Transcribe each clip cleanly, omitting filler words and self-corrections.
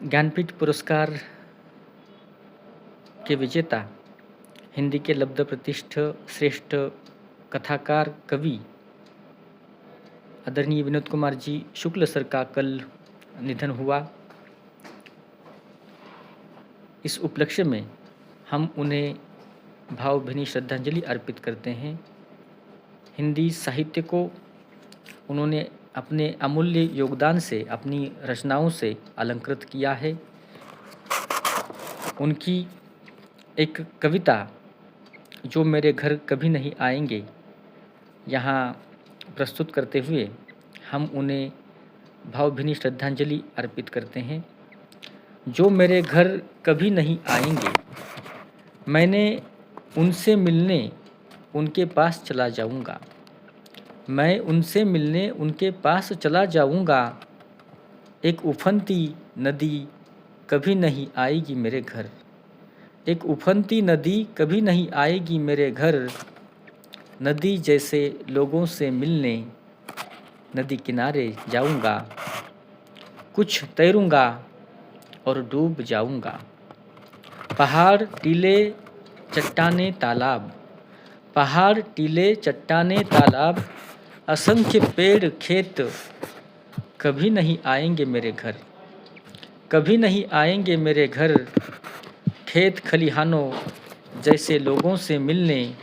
ज्ञानपीठ पुरस्कार के विजेता, हिंदी के लब्ध प्रतिष्ठ श्रेष्ठ कथाकार कवि आदरणीय विनोद कुमार जी शुक्ल सर का कल निधन हुआ। इस उपलक्ष्य में हम उन्हें भावभीनी श्रद्धांजलि अर्पित करते हैं। हिंदी साहित्य को उन्होंने अपने अमूल्य योगदान से, अपनी रचनाओं से अलंकृत किया है। उनकी एक कविता जो मेरे घर कभी नहीं आएंगे, यहाँ प्रस्तुत करते हुए हम उन्हें भावभीनी श्रद्धांजलि अर्पित करते हैं। जो मेरे घर कभी नहीं आएंगे, मैंने उनसे मिलने उनके पास चला जाऊंगा। मैं उनसे मिलने उनके पास चला जाऊंगा। एक उफनती नदी कभी नहीं आएगी मेरे घर। एक उफनती नदी कभी नहीं आएगी मेरे घर। नदी जैसे लोगों से मिलने नदी किनारे जाऊंगा। कुछ तैरूंगा और डूब जाऊंगा। पहाड़ टीले चट्टाने तालाब, पहाड़ टीले चट्टाने तालाब, असंख्य पेड़ खेत कभी नहीं आएंगे मेरे घर। कभी नहीं आएंगे मेरे घर। खेत खलिहानों जैसे लोगों से मिलने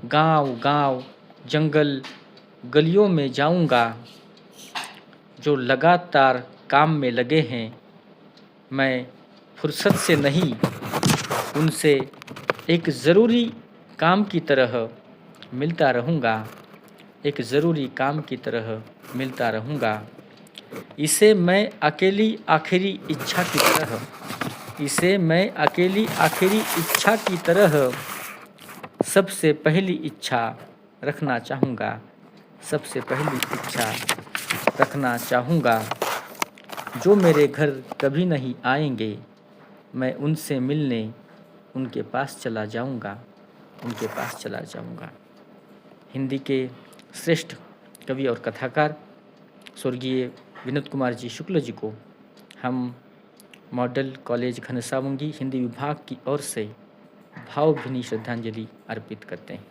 गांव गांव जंगल गलियों में जाऊंगा। जो लगातार काम में लगे हैं, मैं फुर्सत से नहीं, उनसे एक ज़रूरी काम की तरह मिलता रहूँगा। एक ज़रूरी काम की तरह मिलता रहूँगा। इसे मैं अकेली आखिरी इच्छा की तरह, इसे मैं अकेली आखिरी इच्छा की तरह सबसे पहली इच्छा रखना चाहूँगा। सबसे पहली इच्छा रखना चाहूँगा। जो मेरे घर कभी नहीं आएंगे, मैं उनसे मिलने उनके पास चला जाऊंगा। उनके पास चला जाऊंगा। हिंदी के श्रेष्ठ कवि और कथाकार स्वर्गीय विनोद कुमार जी शुक्ल जी को हम मॉडल कॉलेज घनसावंगी हिंदी विभाग की ओर से भावभीनी श्रद्धांजलि अर्पित करते हैं।